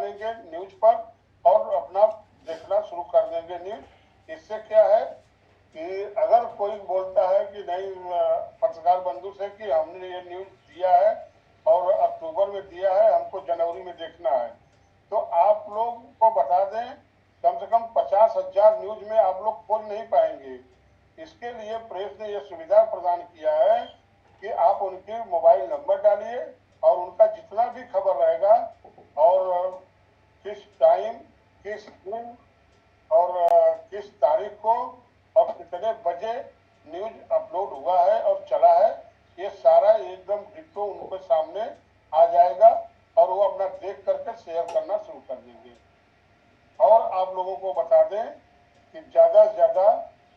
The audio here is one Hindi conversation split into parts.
लेंगे न्यूज पर और अपना देखना शुरू कर देंगे न्यूज। इससे क्या है कि अगर कोई बोलता है कि नहीं पत्रकार बंधु से कि हमने ये न्यूज दिया है और अक्टूबर में दिया है, हमको जनवरी में देखना है, तो आप लोग को बता दें कम से कम 50,000 न्यूज में आप लोग खोज नहीं पाएंगे। इसके लिए प्रेस ने यह सुविधा प्रदान किया है कि आप उनके मोबाइल नंबर डालिए और उनका जितना भी खबर रहेगा और किस टाइम, किस दिन और किस तारीख को और कितने बजे न्यूज अपलोड हुआ है और चला है, ये सारा एकदम डिट्टो उनके सामने आ जाएगा और वो अपना देख करके शेयर करना शुरू कर देंगे। और आप लोगों को बता दें कि ज्यादा से ज्यादा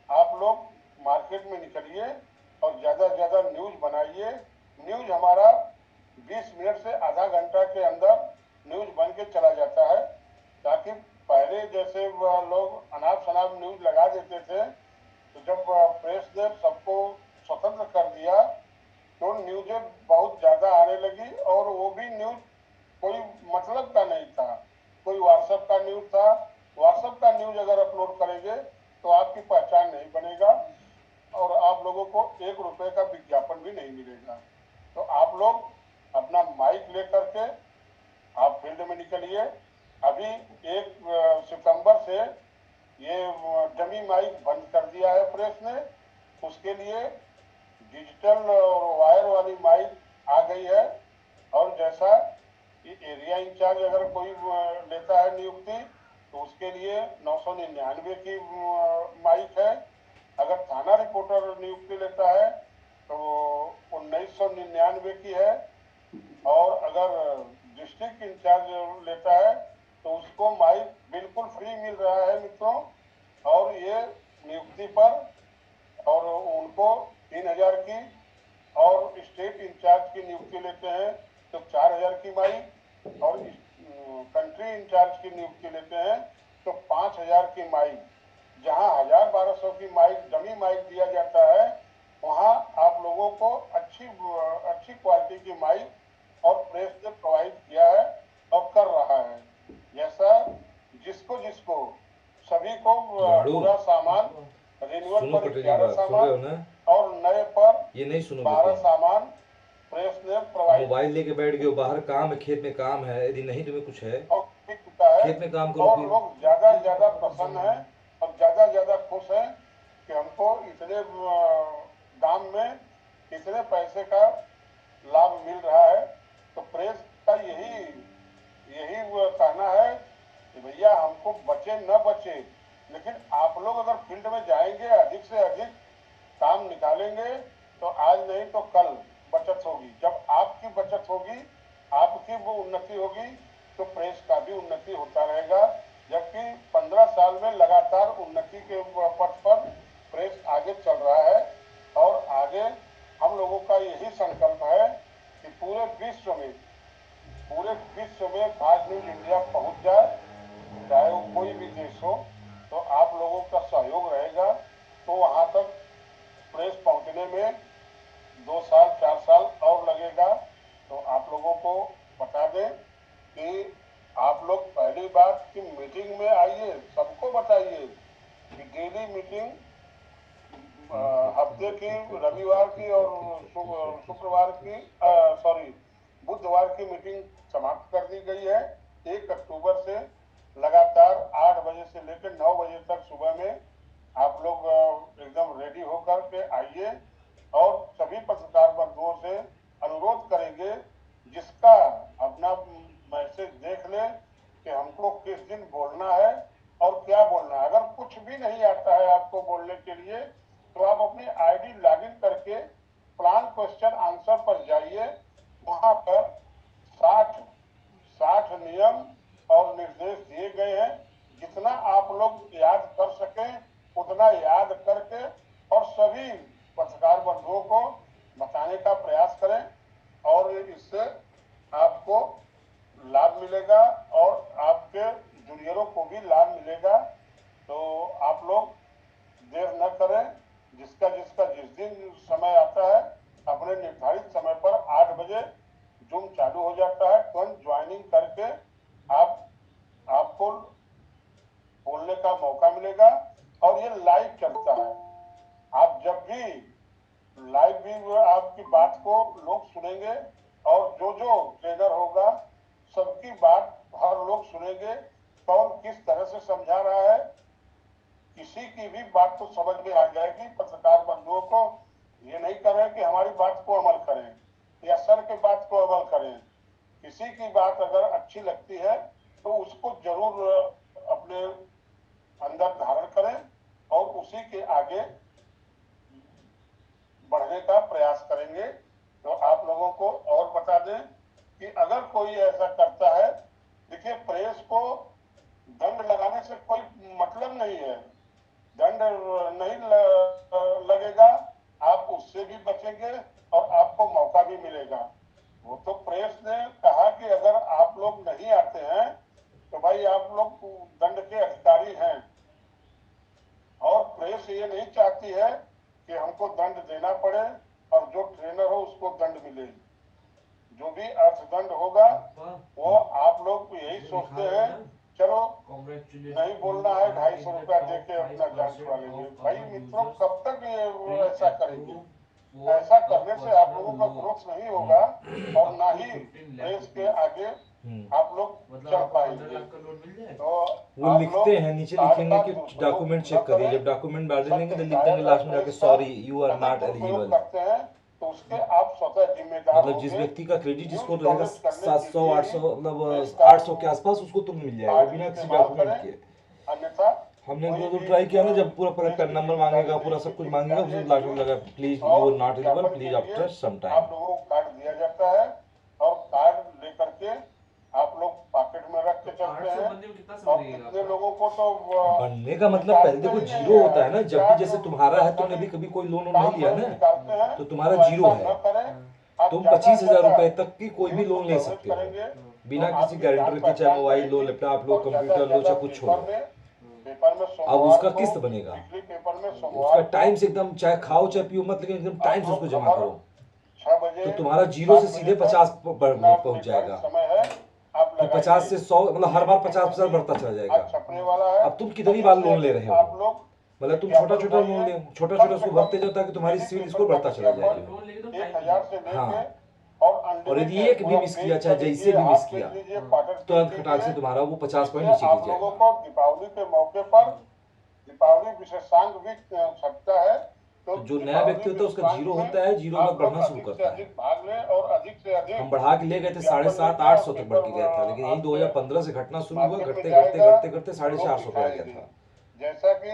आप लोग मार्केट में निकलिए और ज्यादा से ज्यादा न्यूज बनाइए। न्यूज हमारा 20 मिनट से आधा घंटा के अंदर न्यूज बन के चला जाता है, ताकि पहले जैसे लोग अनाप शनाप न्यूज लगा देते थे, तो जब प्रेस ने सबको स्वतंत्र कर दिया तो न्यूजें बहुत ज्यादा आने लगी और वो भी न्यूज कोई मतलब का नहीं था, कोई व्हाट्सएप का न्यूज था। व्हाट्सएप का न्यूज अगर अपलोड करेंगे तो आपकी पहचान नहीं बनेगा और आप लोगों को 1 रुपए का विज्ञापन भी नहीं मिलेगा। तो आप लोग अपना माइक लेकर के आप फील्ड में निकलिए। अभी 1 सितंबर से ये डमी माइक बंद कर दिया है प्रेस ने, उसके लिए डिजिटल और वायर वाली माइक आ गई है। और जैसा कि एरिया इंचार्ज अगर कोई लेता है नियुक्ति तो उसके लिए 999 की माइक है। अगर थाना रिपोर्टर नियुक्ति लेता है तो 1999 की है। और अगर डिस्ट्रिक्ट इंचार्ज लेता है तो उसको माइक बिल्कुल फ्री मिल रहा है मित्रों। और ये नियुक्ति पर और उनको 3,000 की, और स्टेट इंचार्ज की नियुक्ति लेते हैं तो 4,000 की माइक, और कंट्री इंचार्ज की नियुक्ति लेते हैं तो 5,000 की माइक। जहां 1,000-1,200 की माइक डमी माइक दिया जाता है, वहां आप लोगों को अच्छी अच्छी क्वालिटी की माइक और प्रेस ने प्रोवाइड किया है और कर रहा है। जैसा जिसको जिसको सभी को झाड़ू पूरा सामान रिन्यूअल सुनो पर पटेल जी 11 बात सुन रहे सामान हो ना? और नए पर ये नहीं सुनोगे 12 तुम। सामान प्रेस ने प्रोवाइड मोबाइल लेके बैठ गए हो, बाहर काम है, खेत में काम है, यदि नहीं तुम्हें कुछ है और मिल चुका है। खेत में काम करो और फिर। लोग ज्यादा से ज्यादा प्रसन्न हैं और ज्यादा से ज्यादा खुश हैं कि हमको इतने दाम में इतने पैसे का लाभ मिल रहा है। तो प्रेस का यही यही वो कहना है कि भैया हमको बचे न बचे, लेकिन आप लोग अगर फील्ड में जाएंगे, अधिक से अधिक काम निकालेंगे, तो आज नहीं तो कल बचत होगी। जब आपकी बचत होगी, आपकी वो उन्नति होगी, तो प्रेस का भी उन्नति होता रहेगा। जबकि 15 साल में लगातार उन्नति के पथ पर प्रेस आगे चल रहा है। और आगे हम लोगों का यही संकल्प है कि पूरे विश्व में फास्ट न्यूज इंडिया पहुंच जाए, चाहे वो कोई भी देश हो। तो आप लोगों का सहयोग रहेगा तो वहां तक प्रेस पहुंचने में 2 साल 4 साल और लगेगा। तो आप लोगों को बता दें कि आप लोग पहली बात की मीटिंग में आइए, सबको बताइए कि डेली मीटिंग हफ्ते की रविवार की और शुक्रवार की, सॉरी, बुधवार की मीटिंग समाप्त कर दी गई है। 1 अक्टूबर से लगातार 8 बजे से लेकर 9 बजे तक सुबह में आप लोग एकदम रेडी होकर के आइए। और सभी पत्रकार बंधुओं से अनुरोध करेंगे, जिसका अपना मैसेज देख ले कि हमको किस दिन बोलना है और क्या बोलना है। अगर कुछ भी नहीं आता है आपको बोलने के लिए तो आप अपनी आईडी लॉगिन करके प्लान क्वेश्चन आंसर पर जाइए। वहां पर 60 60 नियम और निर्देश दिए गए हैं। जितना आप लोग याद कर सकें उतना याद करके और सभी पत्रकार बंधुओं को बताने का प्रयास करें, और इससे आपको लाभ मिलेगा और आपके जूनियरों को भी लाभ मिलेगा। तो आप लोग देर न करें। जिसका जिसका जिस दिन समय आता है, अपने निर्धारित समय पर 8 बजे जूम चालू हो जाता है, तुरंत ज्वाइनिंग करके आप आपको बोलने का मौका मिलेगा और ये लाइव चलता है। आप जब भी लाइव भी आपकी बात को लोग सुनेंगे और जो जो ट्रेनर होगा सबकी बात हर लोग सुनेंगे, कौन किस तरह से समझा रहा है। किसी की भी बात तो समझ में आ जाएगी। पत्रकार बंधुओं को ये नहीं कर रहे कि हमारी बात को अमल करें या सर के बात को अमल करें। किसी की बात अगर अच्छी लगती है तो उसको जरूर अपने अंदर धारण करें और उसी के आगे बढ़ने का प्रयास करेंगे। तो आप लोगों को और बता दें कि अगर कोई ऐसा करता है, देखिए प्रेस को दंड लगाने से कोई मतलब नहीं है। दंड नहीं लगेगा, आप उससे भी बचेंगे और आपको मौका भी मिलेगा। वो तो प्रेस ने कहा कि अगर आप लोग नहीं आते हैं तो भाई आप लोग दंड के अधिकारी हैं, और प्रेस ये नहीं चाहती है कि हमको दंड देना पड़े और जो ट्रेनर हो उसको दंड मिले। जो भी अर्थदंड होगा वो आप लोग यही सोचते हैं चलो नहीं बोलना है, 250 रुपया दे के अपना जान छुड़ा लेंगे। भाई मित्रों, कब तक ये ऐसा करेंगे? ऐसा करने से आप लोगों का ग्रोथ नहीं होगा और ना ही प्रेस के आगे आप लोग चल पाएंगे। तो वो आप लिखते लोग हैं, नीचे कार्ड लिखेंगे का कि दुरुपयोग डॉक्यूमेंट न चेक करिए। करें। जब डॉक्यूमेंट डाल देंगे तो लिख सत्य देंगे लास्ट में जाके प्रेस सॉरी यू आर अगर नॉट दुरुपयोग एलिजिबल। करते हैं तो उसके आप स्वतः जिम्मेदार मतलब जिस होंगे। व्यक्ति का क्रेडिट न्यूज स्कोर रहेगा कवरेज करने के 700 लिए 800 ही मतलब प्रेस का 800 के आसपास उसको तुरंत मिल जाएगा कार्ड बिना किसी इस्तेमाल डॉक्यूमेंट करें, के। अन्यथा हमने कोई दो दो भी ट्राई किया ना, जब पूरा प्रेस पैन की नंबर जिम्मेदारी मांगेगा, पूरा नहीं सब कुछ लेती मांगेगा, जाती है। उसमें लास्ट में न्यूज लगा प्लीज और यू आर नॉट एलिजिबल, विज्ञापन प्लीज के लिए आफ्टर सम आप टाइम। लोगों को कार्ड दिया जाता है और कार्ड लेकर के आप लोग पॉकेट में रख के चलते हैं। और कितने लोगों को तो बनने का मतलब पहले देखो निकालते ही नहीं जीरो होता है है। ना। जब भी जैसे तुम्हारा है, तुमने भी कभी कोई लोन नहीं लिया ना, निकालते हैं तो तुम्हारा तो जीरो ऐसा है। न करें। आप तुम ज्यादा 25,000 ज्यादा रुपए तक की कोई भी न्यूज लोन ले कवरेज सकते हो करेंगे बिना तो किसी आपकी गारंटर जान के, चाहे पहचान मोबाइल लो, बढ़ेगी। लैपटॉप लो, और ज्यादा कंप्यूटर लो, ज्यादा चाहे कुछ हो। पेपर में अब सोमवार उसका को, किस्त बनेगा, वीकली पेपर में उसका सोमवार टाइम को से एकदम, चाहे खाओ चाहे पियो मत, लेकिन एकदम टाइम आप से उसको लोग जमा खबर करो। 6 बजे तो तुम्हारा जीरो से 7 सीधे बजे तक 50 अपना पहुंच निर्धारित जाएगा। समय है, आप फिर 50 लगाइए। से 100 मतलब हर बार 50% पेपर भी बढ़ता चला जाएगा। आज छपने वाला है। अब तुम कितनी अधिक बार से लोन ले अधिक रहे हो? आप लोग मतलब तुम छोटा विज्ञापन छोटा लोन बनाइए। ले, छोटा कम छोटा से उसको कम भरते जाओ ताकि तुम्हारी डेली सिविल पेपर स्कोर का बढ़ता चला विज्ञापन जाएगा। 1000 से लेके हाँ, और और यदि अनलिमिटेड एक भी पूरा मिस पेज किया, चाहे पर जैसे लिखिए, भी मिस हाफ किया, पेज लीजिए, क्वार्टर तो पेज खटाक से लीजिए। तुम्हारा वो 50 पॉइंट इससे नीचे गिर आप लोगों जाएगा। को दीपावली के मौके पर दीपावली विशेषांक भी छपता है। तो तो जो नया दीपावली व्यक्ति होता है उसका विशेषांक जीरो में होता है, जीरो के बाद आप लोग बढ़ना शुरू अधिक से करता है। अधिक भाग लें और अधिक से हम अधिक बढ़ा के ले गए थे विज्ञापन 750 लेके और 800 तक बढ़ के पेपर गया था, लेकिन यही आपके 2015 से घटना शुरू हुआ, मार्केट में घटते घटते जाएगा घटते घटते तो लोग 450 पे आ गया दिखाएंगे। था। जैसा कि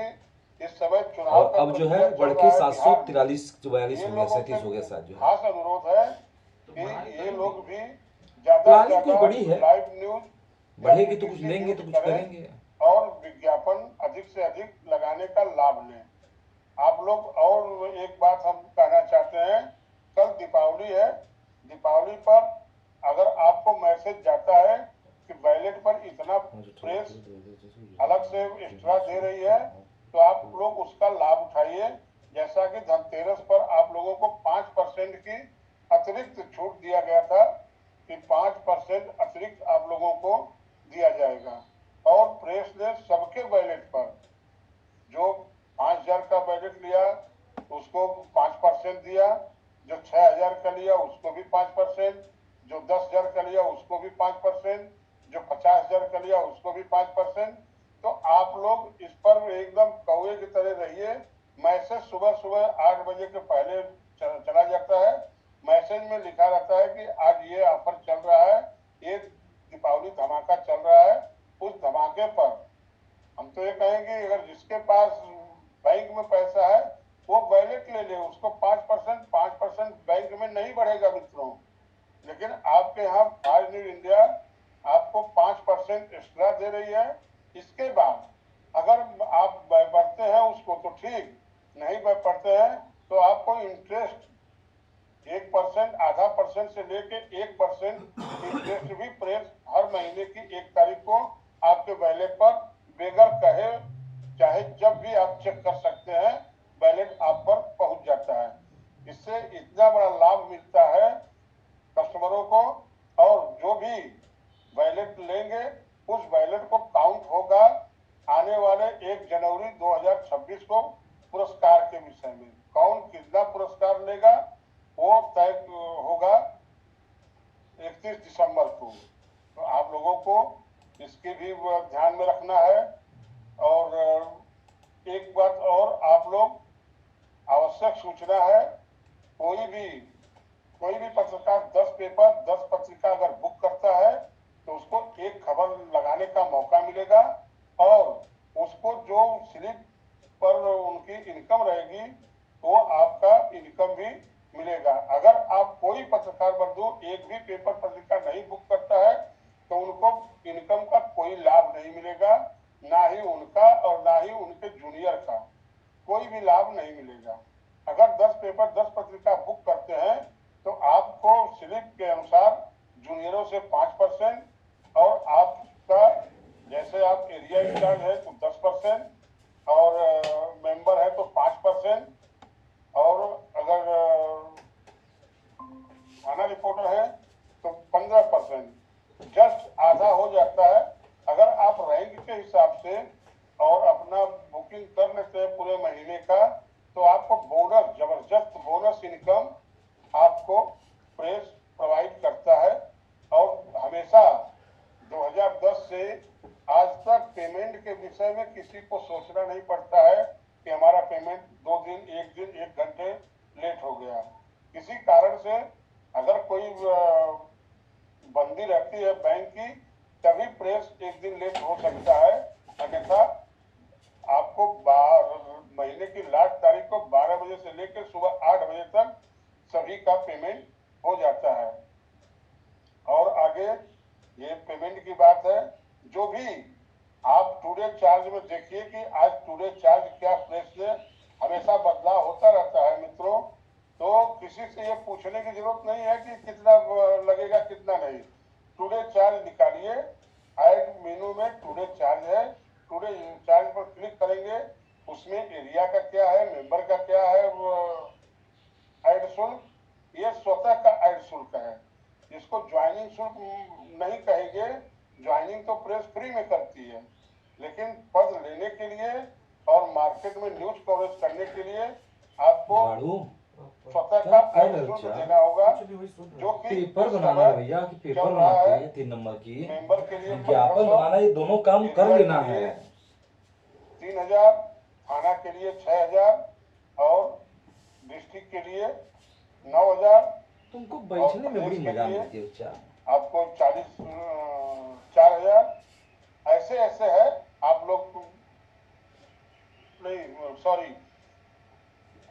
इस समय चुनाव और का अब जो है प्रक्रिया चल बढ़ रहा के है बिहार में, 743 42 ये हो गया, लोगों 37 हो गया से शायद जो है। खास अनुरोध है कि ये लोग भी ज्यादा प्लानिंग कुछ ज्यादा बड़ी है, लाइव न्यूज या बढ़ेगी तो कुछ पीटीसी लेंगे न्यूज तो कुछ करें करेंगे। और विज्ञापन अधिक से अधिक लगाने का लाभ लें। आप लोग और एक बात हम कहना चाहते हैं, कल दीपावली है। दीपावली पर अगर आपको मैसेज जाता है कि बैलेट पर इतना प्रेस अलग से एक्स्ट्रा दे रही है तो आप लोग उसका लाभ उठाइए। जैसा कि धनतेरस पर आप लोगों को 5% की अतिरिक्त छूट दिया गया था कि 5% अतिरिक्त आप लोगों को दिया जाएगा। और प्रेस ने सबके बैलेट पर जो 5000 का बैलेट लिया उसको 5% दिया, जो 6000 का लिया उसको भी 5%, जो 10,000 का लिया उसको भी 5%, जो 50,000 का लिया उसको भी 5%। तो आप लोग इस पर एकदम कौवे की तरह रहिए। मैसेज सुबह सुबह 8 बजे के पहले चला जाता है। मैसेज में लिखा रहता है कि आज ये ऑफर चल रहा है, ये दीपावली धमाका चल रहा है। उस धमाके पर हम तो ये कहेंगे अगर जिसके पास बैंक में पैसा है वो बैलेट ले ले, उसको 5% बैंक में नहीं बढ़ेगा मित्रों। लेकिन आपके यहाँ आज न्यू इंडिया आपको 5% एक्स्ट्रा दे रही है। इसके बाद अगर आप बढ़ते हैं उसको तो ठीक, नहीं बढ़ते हैं तो आपको इंटरेस्ट 1%, आधा परसेंट से लेके 1% इंटरेस्ट भी प्रेस हर महीने की 1 तारीख को आपके बैलेट पर बेगर कहे चाहे जब भी आप चेक कर सकते हैं, बैलेट आप पर पहुंच जाता है। इससे इतना बड़ा लाभ मिलता है कस्टमरों को। और जो भी बैलेट लेंगे उस बैलेट को काउंट होगा आने वाले 1 जनवरी 2026 को पुरस्कार के विषय में। कौन कितना पुरस्कार लेगा वो तय होगा 31 दिसंबर को। तो आप लोगों को इसकी भी ध्यान में रखना है। और एक बात और, आप लोग आवश्यक सूचना है, कोई भी पत्रकार 10 पेपर 10 पत्रिका अगर बुक करता है तो उसको एक खबर लगाने का मौका मिलेगा और उसको जो स्लिप पर उनकी इनकम रहेगी तो आपका इनकम भी मिलेगा। अगर आप कोई पत्रकार बंधु एक भी पेपर पत्रिका नहीं बुक करता है तो उनको इनकम का कोई लाभ नहीं मिलेगा, ना ही उनका और ना ही उनके जूनियर का कोई भी लाभ नहीं मिलेगा। अगर 10 पेपर 10 पत्रिका बुक करते हैं तो आपको स्लिप के अनुसार जूनियरों से 5% और आपका जैसे आप एरिया इंचार्ज है तो 10% और मेंबर है तो 5% और अगर थाना रिपोर्टर है तो 15%, जस्ट आधा हो जाता है। अगर आप रैंक के हिसाब से और अपना बुकिंग कर लेते हैं पूरे महीने का तो आपको बोनस, जबरदस्त बोनस इनकम आपको प्रेस प्रोवाइड करता है। और हमेशा 2010 से आज तक पेमेंट के विषय में किसी को सोचना नहीं पड़ता है कि हमारा पेमेंट 2 दिन 1 दिन 1 घंटे लेट हो गया। किसी कारण से अगर कोई बंदी रहती है बैंक की तभी प्रेस 1 दिन लेट हो सकता है, अन्यथा आपको महीने की लास्ट तारीख को 12 बजे से लेकर सुबह 8 बजे तक सभी का पेमेंट हो जाता है। और आगे ये पेमेंट की बात है, जो भी आप टुडे चार्ज में देखिए कि आज टुडे चार्ज क्या प्रेस में हमेशा बदलाव होता रहता है मित्रों। तो किसी से ये पूछने की जरूरत नहीं है कि कितना लगेगा कितना नहीं। टुडे चार्ज निकालिए, ऐड मेनू में टुडे चार्ज है, टुडे चार्ज पर क्लिक करेंगे, उसमें एरिया का क्या है, मेंबर का क्या है, ऐड शुल्क, ये स्वतः का ऐड शुल्क है। इसको ज्वाइनिंग शुल्क नहीं कहेंगे, ज्वाइनिंग तो प्रेस फ्री में करती है, लेकिन पद लेने के लिए और मार्केट में न्यूज कवरेज करने के लिए आपको स्वतः का ऐड शुल्क देना होगा, जो कि पेपर बनाना है भैया कि पेपर बनाते हैं 3 नंबर की मेंबर के लिए विज्ञापन बनाना, ये दोनों काम कर लेना है। 3000, थाना के लिए 6000 और डिस्ट्रिक्ट के लिए 9000। तुमको बैठने में बड़ी मजा मिलती है बच्चा। आपको 4000 ऐसे ऐसे है। आप लोग नहीं, सॉरी,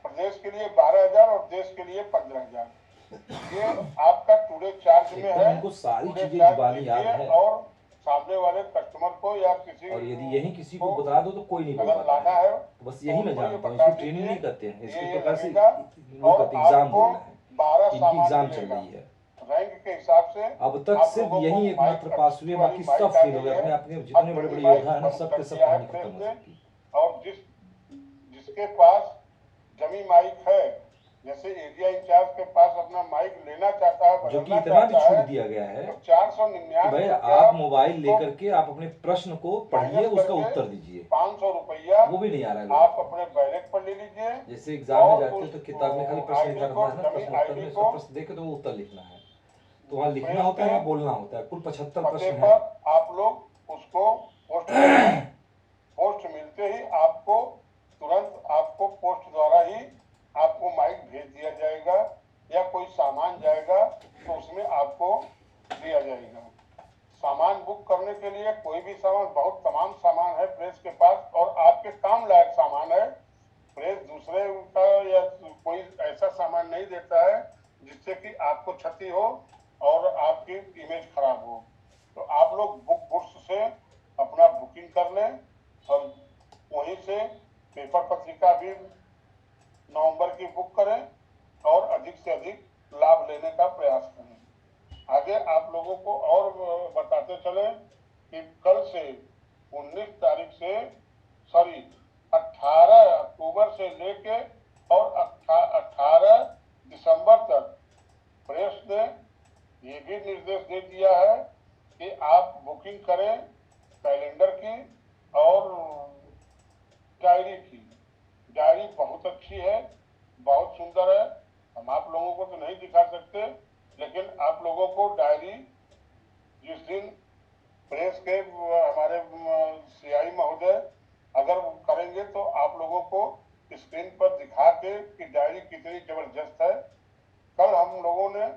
प्रदेश के लिए 12000 और देश के लिए 15000। ये आपका टुडे चार्ज में है। इनको सारी चीजें जुबानी याद है और सामने वाले कस्टमर को या किसी और यदि यही किसी को बता दो तो कोई नहीं बोल अगर लाना है तो बस यही मैं जानता हूँ। बता इसको ट्रेनिंग नहीं करते हैं, इसके ये प्रकार से लगेगा लोग और एग्जाम बोल रहे हैं, 12 इनकी सामान एग्जाम चल मिलेगा। रही है। रैंक के हिसाब से अब तक आप सिर्फ लोगों को यही एकमात्र माइक पास हुए, बाकी माइक सब आ फेल हो गई गए। है। अपने अपने जितने बड़े बड़े योद्धा है ना, सबके सब कहानी खत्म हो सकती है। और जिसके पास जमी माइक है, जैसे एरिया इंचार्ज के पास अपना माइक लेना चाहता है, जो कि बदलना इतना भी चाहता छूट है, दिया गया है तो कि 499 भाई रुपया आप मोबाइल लेकर के आप अपने प्रश्न को पढ़िए, माइनस उसका करके उत्तर दीजिए। 500 रुपया वो भी नहीं आ रहा है आप लोगों को। अपने बैलेट पर ले लीजिए। जैसे एग्जाम में और जाते हो तो किताब में खाली प्रश्न ID करना को, है ना, डमी प्रश्न उत्तर ID में को सब प्रश्न देके तो वो उत्तर लिखना है। तो वहाँ लिखना होता है या बोलना होता है। कुल 75 पते प्रश्न पर है। आप लोग उसको पोस्ट करें। पोस्ट मिलते ही आपको तुरंत आपको पोस्ट द्वारा ही आपको माइक भेज दिया जाएगा या कोई सामान जाएगा तो उसमें आपको दिया जाएगा। सामान बुक करने के लिए कोई भी सामान, बहुत तमाम सामान है प्रेस के पास और आपके काम लायक सामान है। प्रेस दूसरे का या कोई ऐसा सामान नहीं देता है जिससे कि आपको क्षति हो और आपकी इमेज खराब हो। तो आप लोग बुक बुक्स से अपना बुकिंग कर लें और वहीं से पेपर पत्रिका भी नवंबर की बुक करें और अधिक से अधिक लाभ लेने का प्रयास करें। आगे आप लोगों को और बताते चले कि कल से 19 तारीख से, सॉरी 18 अक्टूबर से लेके और 18 दिसंबर तक प्रेस ने ये भी निर्देश दे दिया है कि आप बुकिंग करें कैलेंडर की और डायरी की। डायरी बहुत अच्छी है, बहुत सुंदर है। हम आप लोगों को तो नहीं दिखा सकते, लेकिन आप लोगों को डायरी जिस दिन प्रेस के हमारे सीआई महोदय अगर करेंगे तो आप लोगों को स्क्रीन पर दिखा के कि डायरी कितनी जबरदस्त है। कल हमने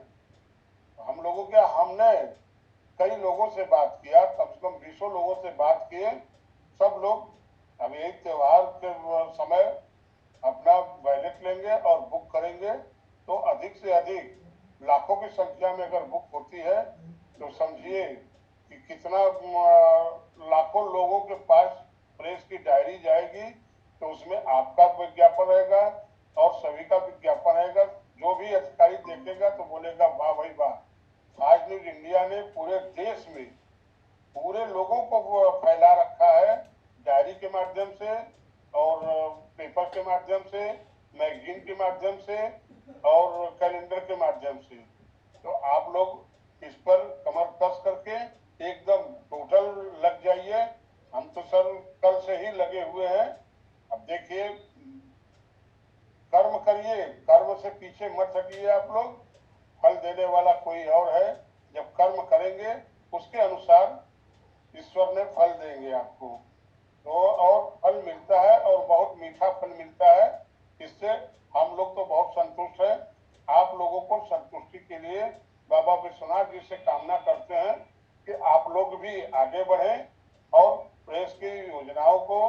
कई लोगों से बात किया, कम से कम 20 लोगों से बात किए। सब लोग अब यही त्योहार के समय अपना वैलेट लेंगे और बुक करेंगे, तो अधिक से अधिक लाखों की संख्या में अगर बुक होती है तो समझिए कि कितना लाखों लोगों के पास प्रेस की डायरी जाएगी। तो उसमें आपका विज्ञापन रहेगा और सभी का विज्ञापन रहेगा। जो भी अधिकारी देखेगा तो बोलेगा वाह भाई वाह, आज न्यूज इंडिया ने पूरे देश में पूरे लोगों को फैला रखा है, डायरी के माध्यम से और पेपर के माध्यम से, मैगजीन के माध्यम से और कैलेंडर के माध्यम से। तो आप लोग इस पर कमर कस करके एकदम टोटल लग जाइए। हम तो सर कल से ही लगे हुए हैं। अब देखिए, कर्म करिए, कर्म से पीछे मत हटिए आप लोग। फल देने वाला कोई और है। जब कर्म करेंगे उसके अनुसार ईश्वर ने फल देंगे आपको। तो और फल मिलता है और बहुत मीठा फल मिलता है। इससे हम लोग तो बहुत संतुष्ट हैं। आप लोगों को संतुष्टि के लिए बाबा विश्वनाथ जी से कामना करते हैं कि आप लोग भी आगे बढ़ें और प्रेस की योजनाओं को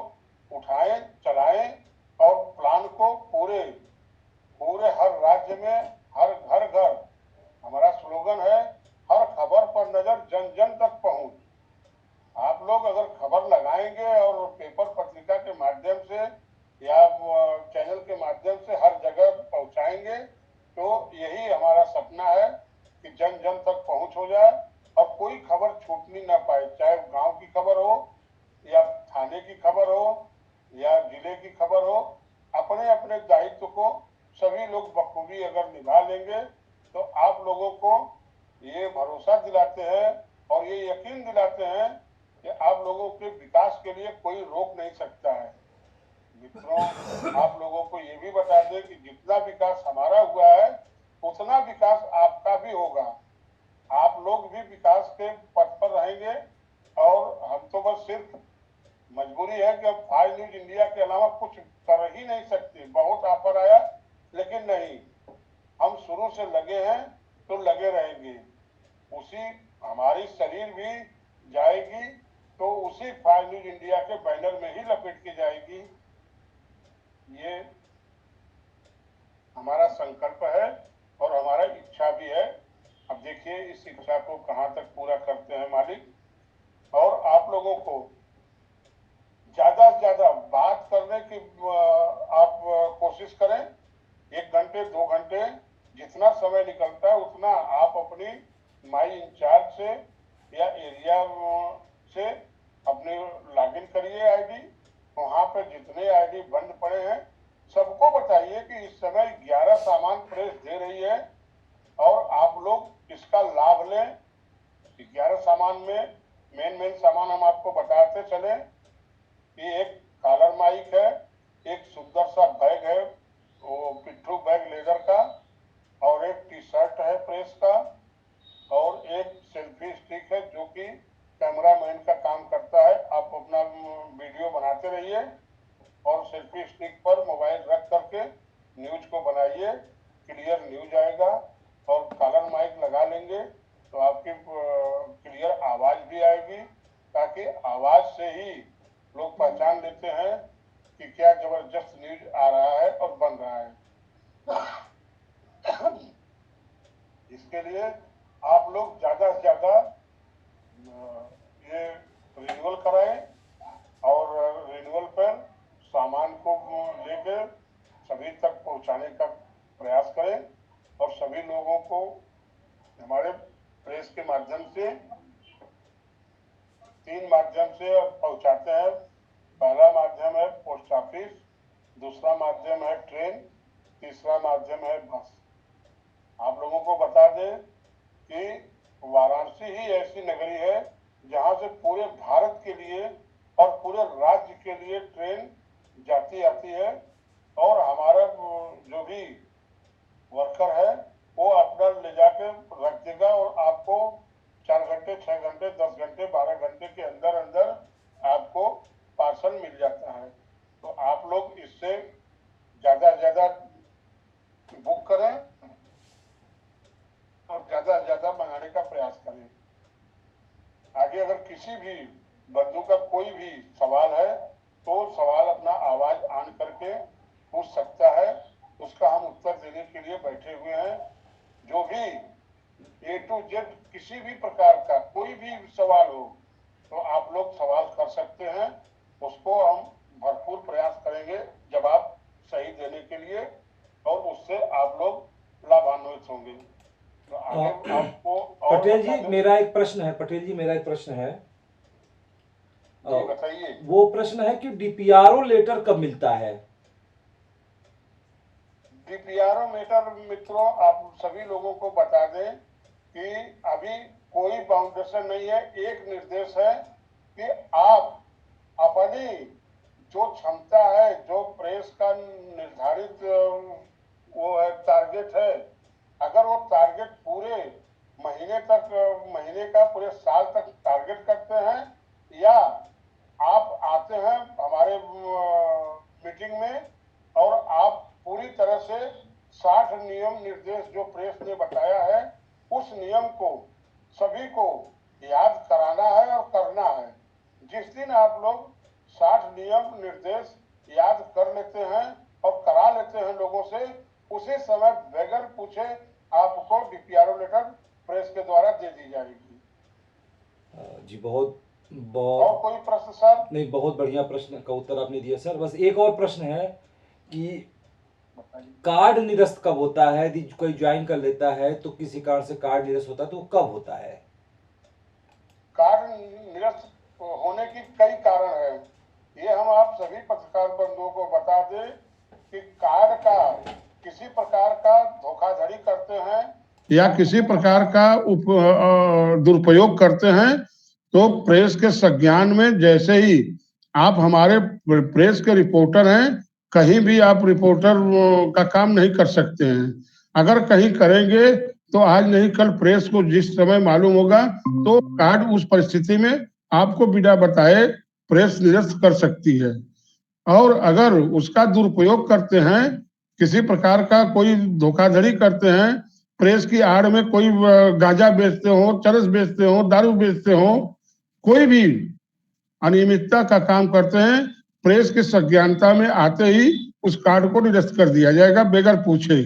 उठाएं, चलाएं और प्लान को पूरे पूरे हर राज्य में, हर घर घर, हमारा स्लोगन है हर खबर पर नजर, जन जन तक पहुंच। आप लोग अगर खबर लगाएंगे और पेपर पत्रिका के माध्यम से या चैनल के माध्यम से हर जगह पहुंचाएंगे, तो यही हमारा सपना है कि जन जन तक पहुंच हो जाए और कोई खबर छूटनी ना पाए। चाहे गांव की खबर हो या थाने की खबर हो या जिले की खबर हो, अपने अपने दायित्व को सभी लोग बखूबी अगर निभा लेंगे तो आप लोगों को ये भरोसा दिलाते हैं और ये यकीन दिलाते हैं कि आप लोगों के विकास के लिए कोई रोक नहीं सकता है। मित्रों, आप लोगों को ये भी बता दें कि जितना विकास हमारा हुआ है उतना विकास आपका भी होगा। आप लोग भी विकास के पथ पर रहेंगे और हम तो बस सिर्फ मजबूरी है कि अब आज न्यूज इंडिया के अलावा कुछ कर ही नहीं सकते। बहुत ऑफर आया, लेकिन नहीं, हम शुरू से लगे हैं तो लगे रहेंगे। उसी हमारी शरीर भी जाएगी तो उसी फाइव न्यूज इंडिया के बैनर में ही लपेट के जाएगी। ये हमारा संकल्प है और हमारा इच्छा भी है। अब देखिए इस इच्छा को कहां तक पूरा करते हैं मालिक। और आप लोगों को ज्यादा से ज्यादा बात करने की आप कोशिश करें। 1 घंटे 2 घंटे जितना समय निकलता है उतना आप अपनी माई इंचार्ज से या एरिया से अपने लॉगिन करिए आईडी। वहां पे जितने आईडी बंद पड़े हैं सबको बताइए कि इस समय 11 सामान प्रेस दे रही है और आप लोग इसका लाभ लें। 11 सामान में मेन सामान हम आपको बताते चले कि एक कॉलर माइक है, एक सुंदर सा बैग है, वो पिट्ठू बैग लेदर का, और एक टी शर्ट है प्रेस का, और एक सेल्फी स्टिक है जो कि कैमरामैन का काम करता है। आप अपना वीडियो बनाते रहिए और सेल्फी स्टिक पर मोबाइल रख करके न्यूज को बनाइए, क्लियर न्यूज आएगा। और कॉलर माइक लगा लेंगे तो आपकी क्लियर आवाज भी आएगी, ताकि आवाज से ही लोग पहचान लेते हैं कि क्या जबरदस्त न्यूज आ रहा है और बन रहा है। इसके लिए आप लोग ज्यादा से ज्यादा ये रिन्यूअल कराएं और रिन्यूअल पर सामान को लेकर सभी तक पहुंचाने का प्रयास करें और सभी लोगों को हमारे प्रेस के माध्यम से 3 माध्यम से पहुंचाते हैं। पहला माध्यम है पोस्ट ऑफिस, दूसरा माध्यम है ट्रेन, तीसरा माध्यम है बस। आप लोगों को बता दें कि वाराणसी ही ऐसी नगरी है जहां से पूरे भारत के लिए और पूरे राज्य के लिए ट्रेन जाती आती है, और हमारा जो भी वर्कर है वो अपना ले जाके रख देगा, और आपको 4 घंटे, 6 घंटे, 10 घंटे, 12 घंटे के अंदर अंदर आपको पार्सल मिल जाता है। तो आप लोग इससे ज्यादा से ज्यादा बुक करें और ज्यादा से ज्यादा मंगाने का प्रयास करें। आगे अगर किसी भी बंधु का कोई भी सवाल है तो सवाल अपना आवाज ऑन करके पूछ सकता है, उसका हम उत्तर देने के लिए बैठे हुए हैं। जो भी A to Z किसी भी प्रकार का कोई भी सवाल हो तो आप लोग सवाल कर सकते हैं, उसको हम भरपूर प्रयास करेंगे जवाब सही देने के लिए, और उससे आप लोग लाभान्वित होंगे। तो आगे आपको और पटेल जी बताने- मेरा एक प्रश्न है, पटेल जी मेरा एक प्रश्न है। जी बताइए। वो प्रश्न है कि डीपीआरओ लेटर कब मिलता है? डीपीआरओ मेटर मित्रों, आप सभी लोगों को बता दें कि अभी कोई बाउंडेशन नहीं है। एक निर्देश है कि आप अपनी जो क्षमता है, जो प्रेस का निर्धारित वो है, टारगेट है, अगर वो टारगेट पूरे महीने तक, महीने का पूरे साल तक टारगेट करते हैं, या आप आते हैं हमारे मीटिंग में और आप पूरी तरह से 60 नियम निर्देश जो प्रेस ने बताया है उस नियम को सभी को याद कराना है और करना है। जिस दिन आप लोग 60 नियम निर्देश याद कर लेते हैं और करा लेते हैं लोगों से, उसी समय बगैर पूछे आपको डीपीआरओ लेटर प्रेस के द्वारा दे दी जाएगी। जी बहुत और बहुत कोई प्रश्न सर? नहीं, बहुत बढ़िया प्रश्न का उत्तर आपने दिया सर। बस एक और प्रश्न है कि कार्ड निरस्त कब होता है? यदि कोई ज्वाइन कर लेता है तो किसी कारण से कार्ड निरस्त होता है तो कब होता है? कार्ड निरस्त होने की कई कारण है। ये हम आप सभी पत्रकार बंधुओं को बता दें कि कार्ड का किसी प्रकार का धोखाधड़ी करते हैं या किसी प्रकार का दुरुपयोग करते हैं तो प्रेस के संज्ञान में जैसे ही आप हमारे प्रेस के रिपोर्टर हैं, कहीं भी आप रिपोर्टर का काम नहीं कर सकते हैं। अगर कहीं करेंगे तो आज नहीं कल प्रेस को जिस समय मालूम होगा तो कार्ड उस परिस्थिति में आपको बिना बताए प्रेस निरस्त कर सकती है। और अगर उसका दुरुपयोग करते हैं, किसी प्रकार का कोई धोखाधड़ी करते हैं, प्रेस की आड़ में कोई गांजा बेचते हो, चरस बेचते हो, दारू बेचते हो, कोई भी अनियमितता का काम करते हैं, प्रेस की संज्ञानता में आते ही उस कार्ड को निरस्त कर दिया जाएगा बगैर पूछे।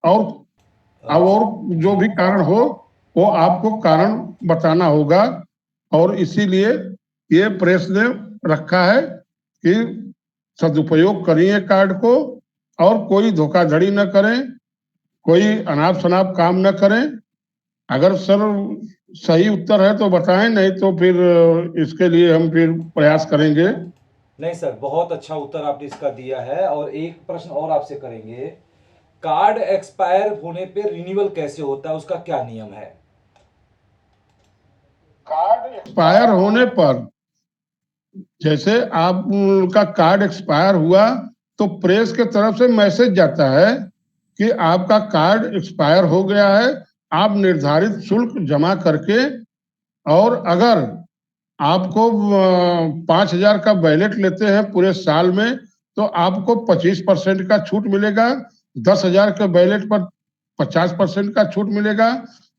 और जो भी कारण हो वो आपको कारण बताना होगा, और इसीलिए ये प्रेस ने रखा है कि सदुपयोग करिए कार्ड को और कोई धोखाधड़ी न करें, कोई अनाप शनाप काम न करें। अगर सर सही उत्तर है तो बताएं, नहीं तो फिर इसके लिए हम फिर प्रयास करेंगे। नहीं सर, बहुत अच्छा उत्तर आपने इसका दिया है। और एक प्रश्न और आपसे करेंगे, कार्ड एक्सपायर होने पे रिन्यूअल कैसे होता है, उसका क्या नियम है? कार्ड एक्सपायर होने पर जैसे आपका कार्ड एक्सपायर हुआ तो प्रेस के तरफ से मैसेज जाता है कि आपका कार्ड एक्सपायर हो गया है, आप निर्धारित शुल्क जमा करके, और अगर आपको 5,000 का बैलेट लेते हैं पूरे साल में तो आपको 25% का छूट मिलेगा, 10,000 के बैलेट पर 50% का छूट मिलेगा,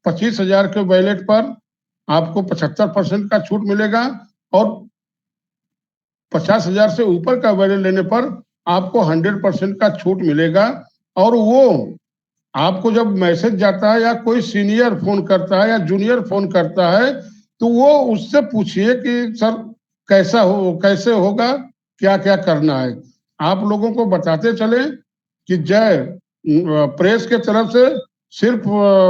25,000 के बैलेट पर आपको 75% का छूट मिलेगा, और 50,000 से ऊपर का बैलेट लेने पर आपको 100% का छूट मिलेगा। और वो आपको जब मैसेज जाता है या कोई सीनियर फोन करता है या जूनियर फोन करता है तो वो उससे पूछिए कि सर कैसे होगा, क्या क्या करना है। आप लोगों को बताते चले कि जय प्रेस के तरफ से सिर्फ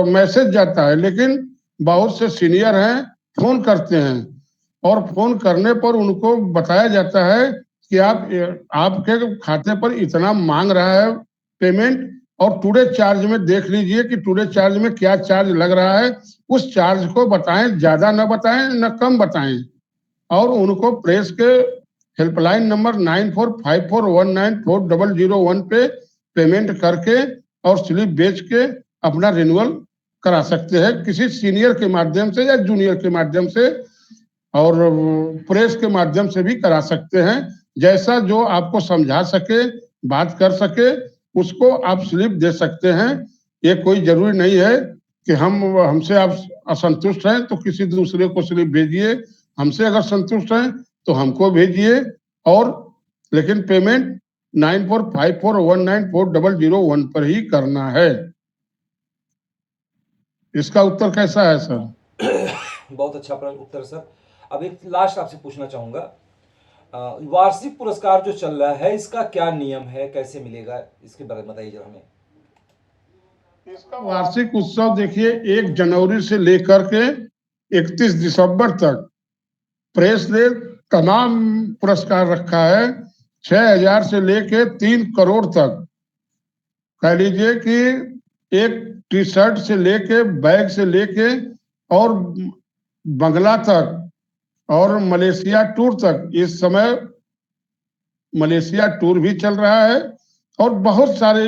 मैसेज जाता है, लेकिन बहुत से सीनियर हैं फोन करते हैं, और फोन करने पर उनको बताया जाता है कि आपके खाते पर इतना मांग रहा है पेमेंट, और टुडे चार्ज में देख लीजिए कि टुडे चार्ज में क्या चार्ज लग रहा है, उस चार्ज को बताएं, ज्यादा न बताएं न कम बताएं, और उनको प्रेस के हेल्पलाइन नंबर 9454194001 पे पेमेंट करके और स्लिप बेच के अपना रिन्यूअल करा सकते हैं, किसी सीनियर के माध्यम से या जूनियर के माध्यम से, और प्रेस के माध्यम से भी करा सकते हैं। जैसा जो आपको समझा सके, बात कर सके, उसको आप स्लिप दे सकते हैं। ये कोई जरूरी नहीं है कि हमसे आप असंतुष्ट हैं तो किसी दूसरे को स्लिप भेजिए, हमसे अगर संतुष्ट हैं तो हमको भेजिए, और लेकिन पेमेंट 9454194001 पर ही करना है। इसका उत्तर कैसा है सर? बहुत अच्छा उत्तर सर। अब एक लास्ट आपसे पूछना चाहूंगा, वार्षिक पुरस्कार जो चल रहा है इसका क्या नियम है, कैसे मिलेगा, इसके बारे में बताइए जरा हमें। इसका वार्षिक उत्सव देखिए 1 जनवरी से लेकर के 31 दिसंबर तक प्रेस ने तमाम पुरस्कार रखा है। 6,000 से लेके 3 करोड़ तक, कह लीजिए कि एक टी शर्ट से लेके, बैग से लेके और बंगला तक और मलेशिया टूर तक, इस समय मलेशिया टूर भी चल रहा है, और बहुत सारे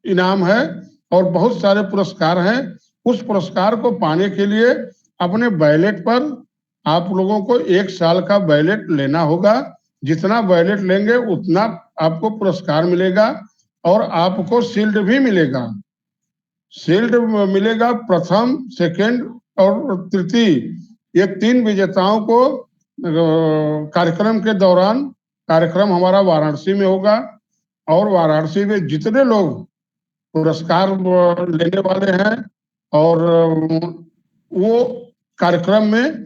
इनाम है और बहुत सारे पुरस्कार हैं। उस पुरस्कार को पाने के लिए अपने बैलेट पर आप लोगों को 1 साल का बैलेट लेना होगा। जितना बैलेट लेंगे उतना आपको पुरस्कार मिलेगा, और आपको शील्ड भी मिलेगा। शील्ड मिलेगा प्रथम, सेकंड और तृतीय, ये 3 विजेताओं को कार्यक्रम के दौरान, कार्यक्रम हमारा वाराणसी में होगा, और वाराणसी में जितने लोग पुरस्कार लेने वाले हैं, और वो कार्यक्रम में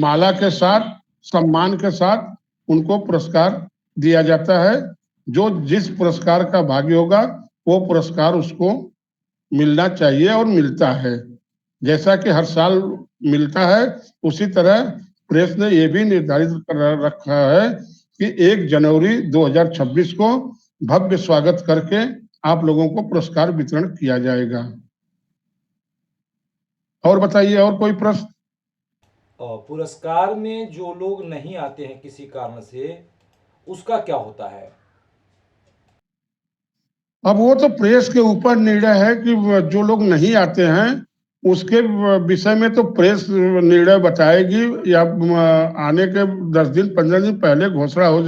माला के साथ, सम्मान के साथ उनको पुरस्कार दिया जाता है। जो जिस पुरस्कार का भागी होगा वो पुरस्कार उसको मिलना चाहिए और मिलता है। जैसा कि हर साल मिलता है, उसी तरह प्रेस ने यह भी निर्धारित कर रखा है कि 1 जनवरी 2026 को भव्य स्वागत करके आप लोगों को पुरस्कार वितरण किया जाएगा। और बताइए, और कोई प्रश्न? और पुरस्कार में जो लोग नहीं आते हैं किसी कारण से, उसका क्या होता है? अब वो तो प्रेस के ऊपर निर्णय है कि जो लोग नहीं आते हैं उसके विषय में तो प्रेस निर्णय बताएगी, या आने के 10 दिन 15 दिन पहले घोषणा हो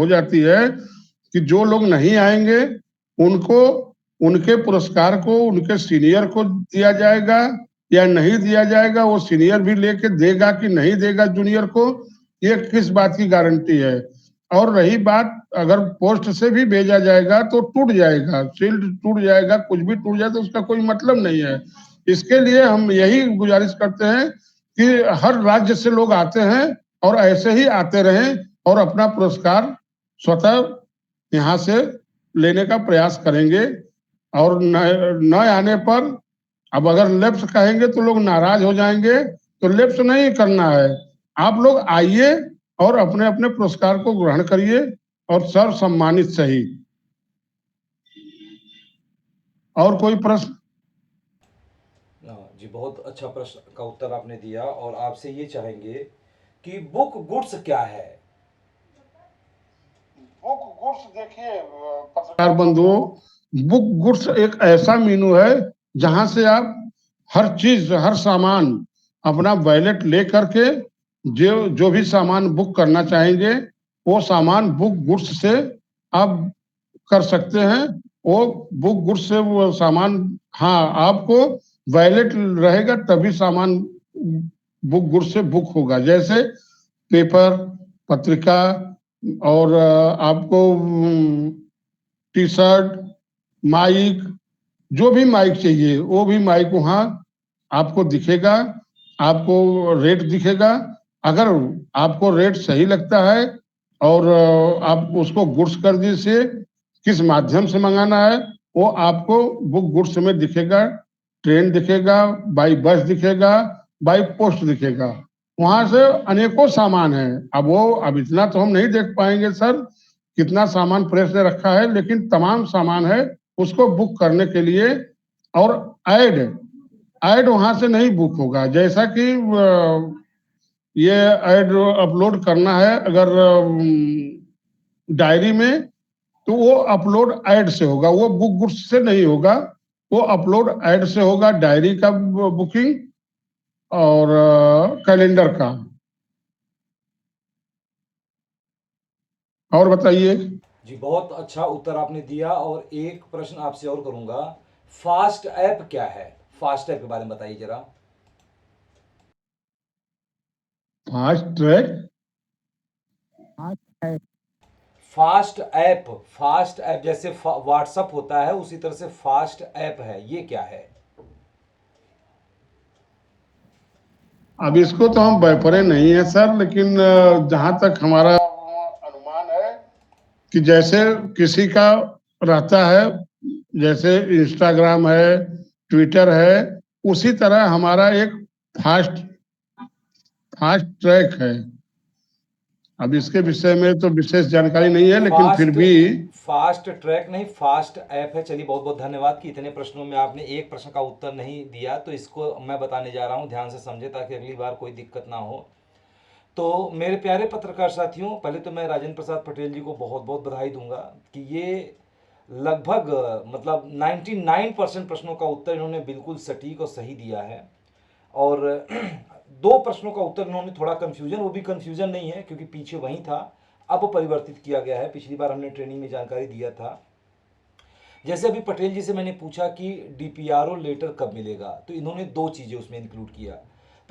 जाती है कि जो लोग नहीं आएंगे उनको, उनके पुरस्कार को उनके सीनियर को दिया जाएगा या नहीं दिया जाएगा। वो सीनियर भी लेके देगा कि नहीं देगा जूनियर को, ये किस बात की गारंटी है? और रही बात, अगर पोस्ट से भी भेजा जाएगा तो टूट जाएगा, शील्ड टूट जाएगा, कुछ भी टूट जाए तो उसका कोई मतलब नहीं है। इसके लिए हम यही गुजारिश करते हैं कि हर राज्य से लोग आते हैं और ऐसे ही आते रहें, और अपना पुरस्कार स्वतः यहाँ से लेने का प्रयास करेंगे। और न आने पर, अब अगर लेफ्ट कहेंगे तो लोग नाराज हो जाएंगे, तो लेफ्ट नहीं करना है। आप लोग आइए और अपने अपने पुरस्कार को ग्रहण करिए, और सर्व सम्मानित सही। और कोई प्रश्न? जी, बहुत अच्छा प्रश्न का उत्तर आपने दिया, और आपसे ये चाहेंगे कि बुक गुड्स क्या है? बुक गुड्स देखिए पत्रकार बंधुओं, बुक गुड्स एक ऐसा मीनू है जहां से आप हर चीज, हर सामान अपना वैलेट ले करके जो भी सामान बुक करना चाहेंगे वो सामान बुक गुड्स से आप कर सकते हैं। वो बुक गुड्स से वो सामान, हाँ, आपको वैलेट रहेगा तभी सामान बुक गुड्स से बुक होगा। जैसे पेपर, पत्रिका, और आपको टी शर्ट, माइक, जो भी माइक चाहिए वो भी माइक वहाँ आपको दिखेगा, आपको रेट दिखेगा। अगर आपको रेट सही लगता है और आप उसको गुड्स कर दीजिए, किस माध्यम से मंगाना है वो आपको बुक गुड्स में दिखेगा। ट्रेन दिखेगा, बाई बस दिखेगा, बाई पोस्ट दिखेगा। वहां से अनेकों सामान है। अब इतना तो हम नहीं देख पाएंगे सर कितना सामान प्रेस ने रखा है, लेकिन तमाम सामान है उसको बुक करने के लिए, और ऐड ऐड वहां से नहीं बुक होगा। जैसा कि ये ऐड अपलोड करना है अगर डायरी में, तो वो अपलोड ऐड से होगा, वो बुक गुड्स से नहीं होगा, वो अपलोड ऐड से होगा, डायरी का बुकिंग और कैलेंडर का। और बताइए। जी बहुत अच्छा उत्तर आपने दिया। और एक प्रश्न आपसे और करूंगा, फास्ट ऐप क्या है? फास्ट ऐप के बारे में बताइए जरा। Fast track. फास्ट ऐप जैसे व्हाट्सअप होता है उसी तरह से फास्ट ऐप है, ये क्या है? अब इसको तो हम व्यापारे नहीं है सर, लेकिन जहां तक हमारा अनुमान है कि जैसे किसी का रहता है, जैसे इंस्टाग्राम है, ट्विटर है, उसी तरह हमारा एक फास्ट फास्ट ट्रैक है। अब इसके विषय में तो विशेष जानकारी नहीं है, लेकिन फिर फास्ट भी फास्ट ट्रैक नहीं, फास्ट ऐप है। चलिए बहुत बहुत धन्यवाद कि इतने प्रश्नों में आपने एक प्रश्न का उत्तर नहीं दिया, तो इसको मैं बताने जा रहा हूं, ध्यान से समझे ताकि अगली बार कोई दिक्कत ना हो। तो मेरे प्यारे पत्रकार साथियों, पहले तो मैं राजेंद्र प्रसाद पटेल जी को बहुत बहुत बधाई दूंगा कि ये लगभग मतलब 99% प्रश्नों का उत्तर इन्होंने बिल्कुल सटीक और सही दिया है। और दो प्रश्नों का उत्तर इन्होंने थोड़ा कंफ्यूजन, वो भी कंफ्यूजन नहीं है क्योंकि पीछे वही था, अब परिवर्तित किया गया है। पिछली बार हमने ट्रेनिंग में जानकारी दिया था। जैसे अभी पटेल जी से मैंने पूछा कि डीपीआरओ लेटर कब मिलेगा, तो इन्होंने दो चीज़ें उसमें इंक्लूड किया।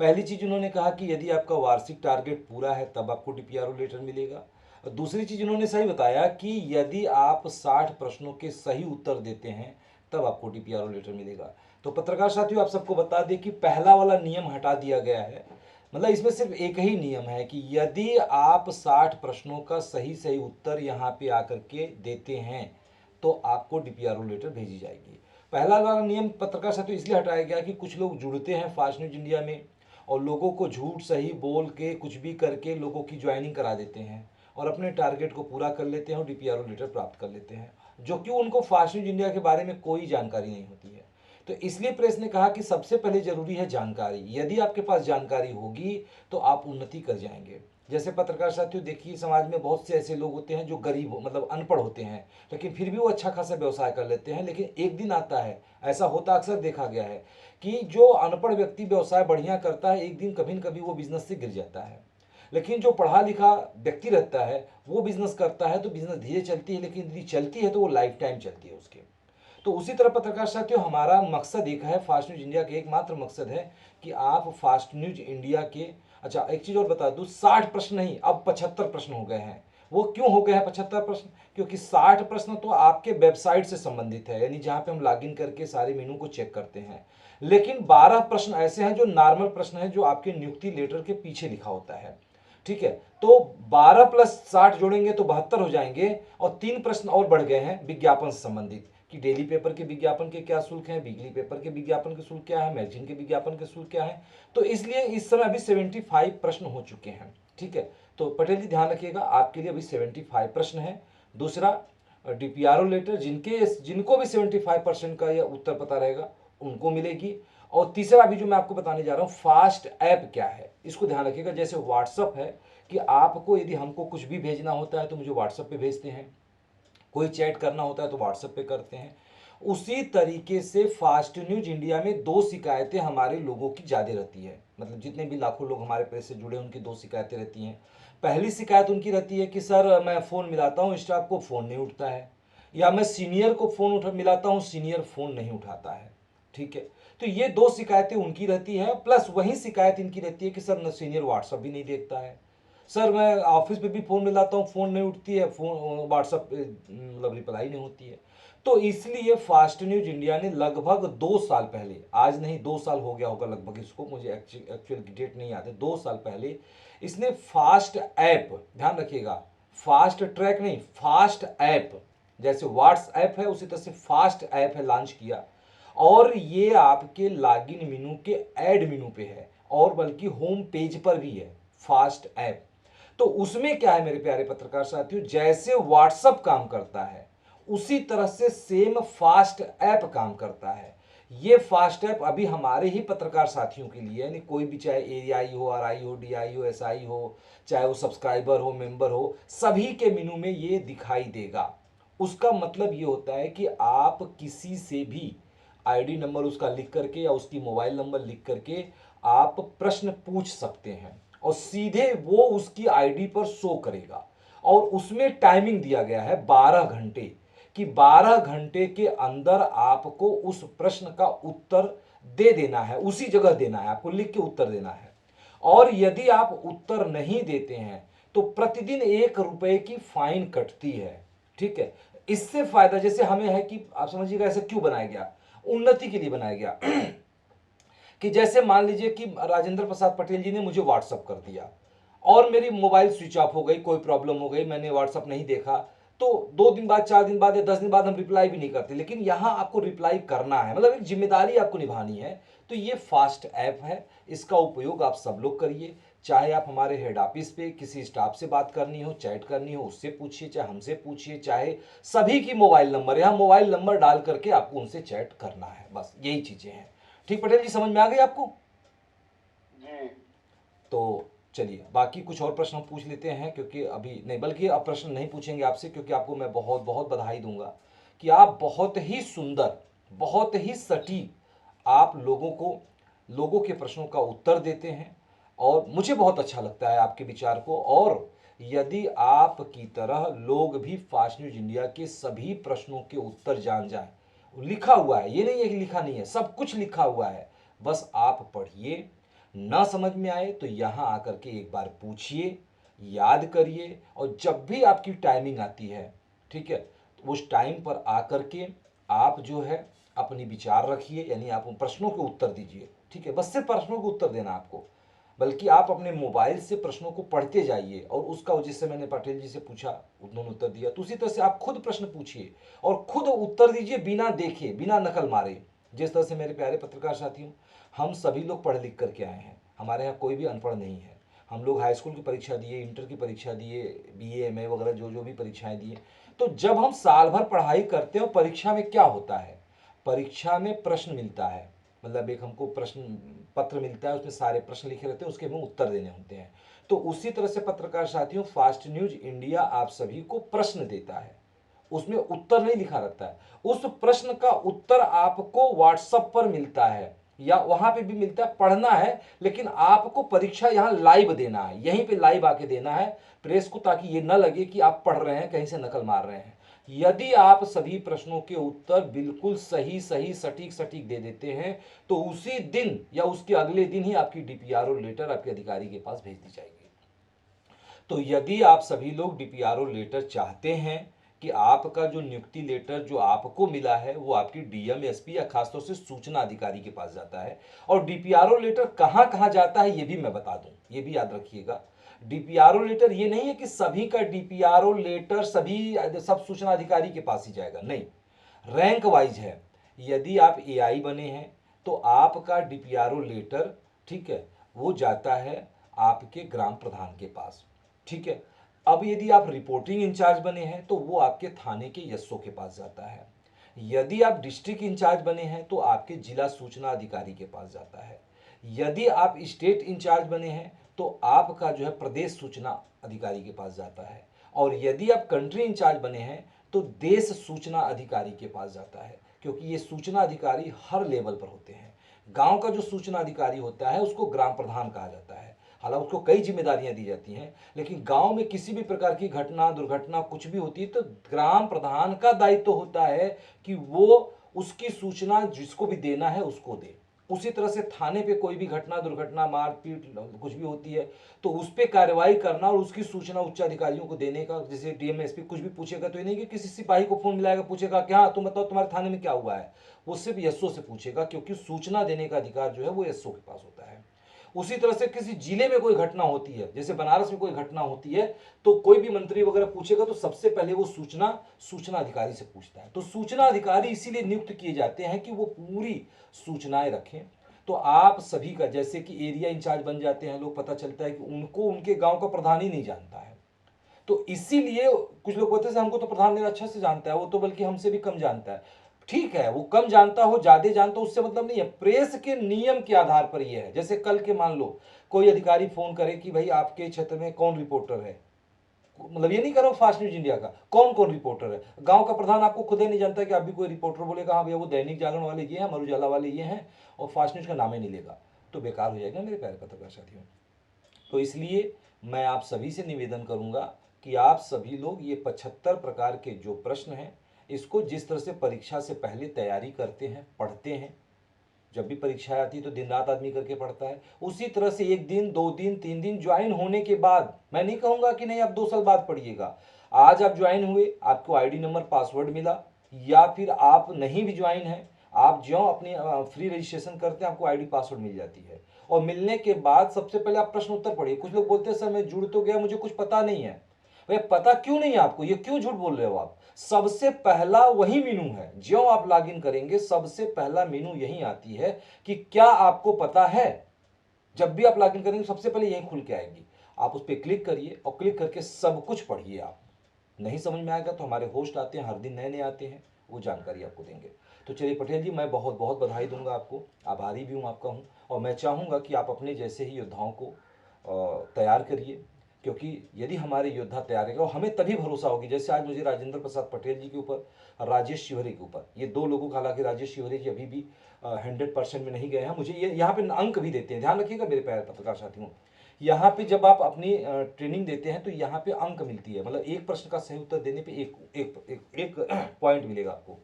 पहली चीज़ उन्होंने कहा कि यदि आपका वार्षिक टारगेट पूरा है तब आपको डीपीआरओ लेटर मिलेगा। और दूसरी चीज़ उन्होंने सही बताया कि यदि आप 60 प्रश्नों के सही उत्तर देते हैं तब आपको डीपीआरओ लेटर मिलेगा। तो पत्रकार साथियों, आप सबको बता दें कि पहला वाला नियम हटा दिया गया है। मतलब इसमें सिर्फ एक ही नियम है कि यदि आप 60 प्रश्नों का सही सही उत्तर यहाँ पे आकर के देते हैं तो आपको डीपीआरओ लेटर भेजी जाएगी। पहला वाला नियम पत्रकार साथियों इसलिए हटाया गया कि कुछ लोग जुड़ते हैं फास्ट न्यूज इंडिया में और लोगों को झूठ सही बोल के कुछ भी करके लोगों की ज्वाइनिंग करा देते हैं और अपने टारगेट को पूरा कर लेते हैं और डीपीआरओ लेटर प्राप्त कर लेते हैं, जो कि उनको फास्ट न्यूज इंडिया के बारे में कोई जानकारी नहीं होती है। तो इसलिए प्रेस ने कहा कि सबसे पहले जरूरी है जानकारी। यदि आपके पास जानकारी होगी तो आप उन्नति कर जाएंगे। जैसे पत्रकार साथियों देखिए, समाज में बहुत से ऐसे लोग होते हैं जो गरीब मतलब अनपढ़ होते हैं, लेकिन फिर भी वो अच्छा खासा व्यवसाय कर लेते हैं। लेकिन एक दिन आता है, ऐसा होता अक्सर देखा गया है कि जो अनपढ़ व्यक्ति व्यवसाय बढ़िया करता है, एक दिन कभी न कभी वो बिजनेस से गिर जाता है। लेकिन जो पढ़ा लिखा व्यक्ति रहता है वो बिजनेस करता है तो बिजनेस धीरे चलती है, लेकिन यदि चलती है तो वो लाइफ टाइम चलती है उसके। तो उसी तरह पत्रकार साथियों, हमारा मकसद एक है, फास्ट न्यूज इंडिया का एकमात्र मकसद है कि आप फास्ट न्यूज इंडिया के, अच्छा एक चीज और बता दूं, 60 प्रश्न नहीं अब 75 प्रश्न हो गए हैं। वो क्यों हो गए हैं 75 प्रश्न? क्योंकि 60 प्रश्न तो आपके वेबसाइट से संबंधित है, यानी जहां पे हम लॉगिन करके सारे मेनू को चेक करते हैं। लेकिन 12 प्रश्न ऐसे हैं जो नॉर्मल प्रश्न है, जो आपके नियुक्ति लेटर के पीछे लिखा होता है। ठीक है, तो 12 प्लस 60 जोड़ेंगे तो 72 हो जाएंगे। और 3 प्रश्न और बढ़ गए हैं विज्ञापन से संबंधित, कि डेली पेपर के विज्ञापन के क्या शुल्क हैं, वीकली पेपर के विज्ञापन के शुल्क क्या है, मैगजीन के विज्ञापन के शुल्क क्या है। तो इसलिए इस समय अभी 75 प्रश्न हो चुके हैं। ठीक है, तो पटेल जी ध्यान रखिएगा, आपके लिए अभी 75 प्रश्न है। दूसरा, डीपीआरओ लेटर जिनको भी 75% का यह उत्तर पता रहेगा उनको मिलेगी। और तीसरा अभी जो मैं आपको बताने जा रहा हूं, फास्ट ऐप क्या है, इसको ध्यान रखिएगा। जैसे व्हाट्सअप है कि आपको यदि हमको कुछ भी भेजना होता है तो मुझे व्हाट्सअप पे भेजते हैं, कोई चैट करना होता है तो व्हाट्सएप पे करते हैं। उसी तरीके से फास्ट न्यूज इंडिया में दो शिकायतें हमारे लोगों की ज़्यादा रहती है, मतलब जितने भी लाखों लोग हमारे प्रेस से जुड़े हैं उनकी दो शिकायतें रहती हैं। पहली शिकायत उनकी रहती है कि सर मैं फ़ोन मिलाता हूँ स्टाफ को, फ़ोन नहीं उठता है, या मैं सीनियर को फ़ोन उठा मिलाता हूँ, सीनियर फ़ोन नहीं उठाता है। ठीक है, तो ये दो शिकायतें उनकी रहती है। प्लस वही शिकायत इनकी रहती है कि सर न सीनियर व्हाट्सअप भी नहीं देखता है, सर मैं ऑफिस पे भी फ़ोन मिलाता हूँ, फ़ोन नहीं उठती है, फ़ोन व्हाट्सअप पे मतलब रिप्लाई नहीं होती है। तो इसलिए फास्ट न्यूज इंडिया ने लगभग 2 साल पहले, आज नहीं 2 साल हो गया होगा लगभग इसको, मुझे एक्चुअल डेट नहीं याद है, 2 साल पहले इसने फास्ट ऐप, ध्यान रखिएगा, फास्ट ट्रैक नहीं, फास्ट ऐप, जैसे व्हाट्सएप है उसी तरह से फास्ट ऐप है, लॉन्च किया। और ये आपके लॉगिन मेनू के ऐड मेनू पे है, और बल्कि होम पेज पर भी है फास्ट ऐप। तो उसमें क्या है मेरे प्यारे पत्रकार साथियों, जैसे व्हाट्सअप काम करता है उसी तरह से सेम फास्ट ऐप काम करता है। ये फास्ट ऐप अभी हमारे ही पत्रकार साथियों के लिए, यानी कोई भी चाहे एआई हो, आरआई हो, डीआई हो, एसआई हो, चाहे वो सब्सक्राइबर हो, मेंबर हो, सभी के मेनू में ये दिखाई देगा। उसका मतलब ये होता है कि आप किसी से भी आईडी नंबर उसका लिख करके या उसकी मोबाइल नंबर लिख करके आप प्रश्न पूछ सकते हैं और सीधे वो उसकी आईडी पर शो करेगा। और उसमें टाइमिंग दिया गया है 12 घंटे, कि 12 घंटे के अंदर आपको उस प्रश्न का उत्तर दे देना है, उसी जगह देना है, आपको लिख के उत्तर देना है। और यदि आप उत्तर नहीं देते हैं तो प्रतिदिन 1 रुपए की फाइन कटती है। ठीक है, इससे फायदा जैसे हमें है कि आप समझिएगा ऐसे क्यों बनाया गया, उन्नति के लिए बनाया गया। कि जैसे मान लीजिए कि राजेंद्र प्रसाद पटेल जी ने मुझे व्हाट्सअप कर दिया और मेरी मोबाइल स्विच ऑफ हो गई, कोई प्रॉब्लम हो गई, मैंने व्हाट्सअप नहीं देखा, तो 2 दिन बाद, 4 दिन बाद या 10 दिन बाद हम रिप्लाई भी नहीं करते, लेकिन यहां आपको रिप्लाई करना है, मतलब एक जिम्मेदारी आपको निभानी है। तो ये फास्ट ऐप है, इसका उपयोग आप सब लोग करिए। चाहे आप हमारे हेड ऑफिस पे किसी स्टाफ से बात करनी हो, चैट करनी हो, उससे पूछिए, चाहे हमसे पूछिए, चाहे सभी की मोबाइल नंबर, यहाँ मोबाइल नंबर डाल करके आपको उनसे चैट करना है, बस यही चीजें हैं। ठीक पटेल जी, समझ में आ गई आपको? जी। तो चलिए बाकी कुछ और प्रश्न हम पूछ लेते हैं, क्योंकि अभी नहीं, बल्कि अब प्रश्न नहीं पूछेंगे आपसे, क्योंकि आपको मैं बहुत बहुत बधाई दूंगा कि आप बहुत ही सुंदर, बहुत ही सटीक आप लोगों के प्रश्नों का उत्तर देते हैं। और मुझे बहुत अच्छा लगता है आपके विचार को। और यदि आपकी तरह लोग भी फास्ट न्यूज इंडिया के सभी प्रश्नों के उत्तर जान जाएं, लिखा हुआ है, ये नहीं है कि लिखा नहीं है, सब कुछ लिखा हुआ है, बस आप पढ़िए। ना समझ में आए तो यहां आकर के एक बार पूछिए, याद करिए, और जब भी आपकी टाइमिंग आती है, ठीक है, तो उस टाइम पर आकर के आप जो है अपनी विचार रखिए, यानी आप उन प्रश्नों के उत्तर दीजिए। ठीक है, बस सिर्फ प्रश्नों के उत्तर देना आपको, बल्कि आप अपने मोबाइल से प्रश्नों को पढ़ते जाइए और उसका, जिससे मैंने पटेल जी से पूछा उन्होंने उत्तर दिया, तो उसी तरह से आप खुद प्रश्न पूछिए और खुद उत्तर दीजिए, बिना देखे, बिना नकल मारे। जिस तरह से मेरे प्यारे पत्रकार साथियों, हम सभी लोग पढ़ लिख करके आए हैं, हमारे यहाँ कोई भी अनपढ़ नहीं है। हम लोग हाई स्कूल की परीक्षा दिए, इंटर की परीक्षा दिए, बीए एमए वगैरह जो जो भी परीक्षाएं दिए। तो जब हम साल भर पढ़ाई करते हैं, परीक्षा में क्या होता है, परीक्षा में प्रश्न मिलता है, मतलब एक हमको प्रश्न पत्र मिलता है, उसमें सारे प्रश्न लिखे रहते हैं, उसके हमें उत्तर देने होते हैं। तो उसी तरह से पत्रकार साथियों, फास्ट न्यूज इंडिया आप सभी को प्रश्न देता है, उसमें उत्तर नहीं लिखा रहता है, उस प्रश्न का उत्तर आपको व्हाट्सएप पर मिलता है या वहां पे भी मिलता है, पढ़ना है, लेकिन आपको परीक्षा यहां लाइव देना है, यहीं पे लाइव आके देना है प्रेस को, ताकि ये ना लगे कि आप पढ़ रहे हैं, कहीं से नकल मार रहे हैं। यदि आप सभी प्रश्नों के उत्तर बिल्कुल सही सही सटीक सटीक दे देते हैं, तो उसी दिन या उसके अगले दिन ही आपकी डीपीआरओ लेटर आपके अधिकारी के पास भेज दी जाएगी। तो यदि आप सभी लोग डीपीआरओ लेटर चाहते हैं कि आपका जो नियुक्ति लेटर जो आपको मिला है वो आपकी डीएम, एसपी या खासतौर से सूचना अधिकारी के पास जाता है, और डीपीआरओ लेटर कहां कहां जाता है ये भी मैं बता दूं, ये भी याद रखिएगा। डीपीआरओ लेटर ये नहीं है कि सभी का डीपीआरओ लेटर सब सूचना अधिकारी के पास ही जाएगा, नहीं, रैंक वाइज है। यदि आप एआई बने हैं तो आपका डीपीआरओ लेटर, ठीक है, वो जाता है आपके ग्राम प्रधान के पास। ठीक है, अब यदि आप रिपोर्टिंग इंचार्ज बने हैं तो वो आपके थाने के एसओ के पास जाता है। यदि आप डिस्ट्रिक्ट इंचार्ज बने हैं तो आपके जिला सूचना अधिकारी के पास जाता है। यदि आप स्टेट इंचार्ज बने हैं तो आपका जो है प्रदेश सूचना अधिकारी के पास जाता है। और यदि आप कंट्री इंचार्ज बने हैं तो देश सूचना अधिकारी के पास जाता है, क्योंकि ये सूचना अधिकारी हर लेवल पर होते हैं। गांव का जो सूचना अधिकारी होता है उसको ग्राम प्रधान कहा जाता है, हालांकि उसको कई जिम्मेदारियां दी जाती हैं, लेकिन गांव में किसी भी प्रकार की घटना दुर्घटना कुछ भी होती है तो ग्राम प्रधान का दायित्व होता है कि वो उसकी सूचना जिसको भी देना है उसको दे। उसी तरह से थाने पे कोई भी घटना दुर्घटना मारपीट कुछ भी होती है तो उस पर कार्रवाई करना और उसकी सूचना उच्च अधिकारियों को देने का, जैसे डीएम एसपी कुछ भी पूछेगा तो ये नहीं कि किसी सिपाही को फोन मिलाएगा पूछेगा कि हाँ तुम बताओ तुम्हारे थाने में क्या हुआ है, वो सिर्फ एसओ से पूछेगा, क्योंकि सूचना देने का अधिकार जो है वो एसओ के पास होता है। उसी तरह से किसी जिले में कोई घटना होती है, जैसे बनारस में कोई घटना होती है, तो कोई भी मंत्री वगैरह पूछेगा तो सबसे पहले वो सूचना अधिकारी से पूछता है। तो सूचना अधिकारी इसीलिए नियुक्त किए जाते हैं कि वो पूरी सूचनाएं रखें। तो आप सभी का, जैसे कि एरिया इंचार्ज बन जाते हैं लोग, पता चलता है कि उनको उनके गांव का प्रधान ही नहीं जानता है, तो इसीलिए कुछ लोग कहते हैं हमको तो प्रधान मेरा अच्छा से जानता है, वो तो बल्कि हमसे भी कम जानता है। ठीक है, वो कम जानता हो ज्यादा जानता हो उससे मतलब नहीं है, प्रेस के नियम के आधार पर यह है। जैसे कल के मान लो कोई अधिकारी फोन करे कि भाई आपके क्षेत्र में कौन रिपोर्टर है, मतलब ये नहीं करो फास्ट न्यूज इंडिया का कौन कौन रिपोर्टर है, गांव का प्रधान आपको खुद ही नहीं जानता कि आप भी कोई रिपोर्टर बोलेगा हाँ भैया वो दैनिक जागरण वाले ये हैं, अमर उजाला वाले ये हैं, और फास्ट न्यूज का नाम ही नहीं लेगा, तो बेकार हो जाएगा मेरे प्यारे पत्रकार साथियों। तो इसलिए मैं आप सभी से निवेदन करूंगा कि आप सभी लोग ये 75 प्रकार के जो प्रश्न हैं इसको जिस तरह से परीक्षा से पहले तैयारी करते हैं, पढ़ते हैं, जब भी परीक्षा आती है तो दिन रात आदमी करके पढ़ता है, उसी तरह से 1 दिन 2 दिन 3 दिन ज्वाइन होने के बाद, मैं नहीं कहूंगा कि नहीं आप 2 साल बाद पढ़िएगा, आज आप ज्वाइन हुए, आपको आईडी नंबर पासवर्ड मिला, या फिर आप नहीं भी ज्वाइन है, आप जो अपनी फ्री रजिस्ट्रेशन करते हैं आपको आईडी पासवर्ड मिल जाती है, और मिलने के बाद सबसे पहले आप प्रश्न उत्तर पढ़िए। कुछ लोग बोलते हैं सर मैं जुड़ तो गया मुझे कुछ पता नहीं है, भैया पता क्यों नहीं है आपको, ये क्यों झूठ बोल रहे हो आप, सबसे पहला वही मीनू है, जो आप लॉगिन करेंगे सबसे पहला मीनू यही आती है कि क्या आपको पता है। जब भी आप लॉगिन करेंगे सबसे पहले यही खुल के आएगी, आप उस पर क्लिक करिए और क्लिक करके सब कुछ पढ़िए। आप नहीं समझ में आएगा तो हमारे होस्ट आते हैं, हर दिन नए नए आते हैं, वो जानकारी आपको देंगे। तो चलिए पटेल जी, मैं बहुत बहुत बधाई दूंगा आपको, आभारी भी हूँ आपका हूँ, और मैं चाहूँगा कि आप अपने जैसे ही योद्धाओं को तैयार करिए, क्योंकि यदि हमारे योद्धा तैयार रहेगा और हमें तभी भरोसा होगी। जैसे आज मुझे राजेंद्र प्रसाद पटेल जी के ऊपर, राजेश शिवहरे के ऊपर, ये 2 लोगों का, हालांकि राजेश शिवहरे जी अभी भी 100% में नहीं गए हैं, मुझे ये यहाँ पे अंक भी देते हैं, ध्यान रखिएगा मेरे प्यारे पत्रकार साथियों, यहाँ पे जब आप अपनी ट्रेनिंग देते हैं तो यहाँ पे अंक मिलती है, मतलब एक प्रश्न का सही उत्तर देने पे एक एक एक, एक पॉइंट मिलेगा आपको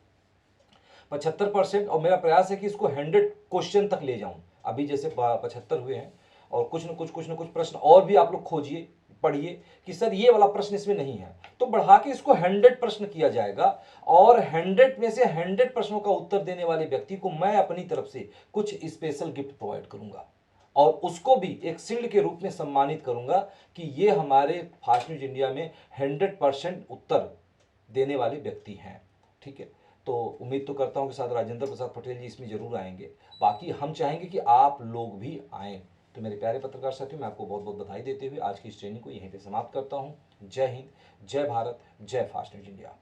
75%। और मेरा प्रयास है कि इसको 100 क्वेश्चन तक ले जाऊं, अभी जैसे 75 हुए हैं, और कुछ न कुछ प्रश्न और भी आप लोग खोजिए, पढ़िए कि सर ये वाला प्रश्न इसमें नहीं है, तो बढ़ा के इसको 100 प्रश्न किया जाएगा, और 100 में से 100 प्रश्नों का उत्तर देने वाले व्यक्ति को मैं अपनी तरफ से कुछ स्पेशल गिफ्ट प्रोवाइड करूंगा, और उसको भी एक शील्ड के रूप में सम्मानित करूंगा कि ये हमारे फास्ट न्यूज इंडिया में 100% उत्तर देने वाले व्यक्ति हैं। ठीक है, तो उम्मीद तो करता हूं कि साथ राजेंद्र प्रसाद पटेल जी इसमें जरूर आएंगे, बाकी हम चाहेंगे कि आप लोग भी आएँ। तो मेरे प्यारे पत्रकार साथियों, मैं आपको बहुत बहुत बधाई देते हुए आज की इस ट्रेनिंग को यहीं पे समाप्त करता हूं। जय हिंद, जय भारत, जय फास्ट न्यूज इंडिया।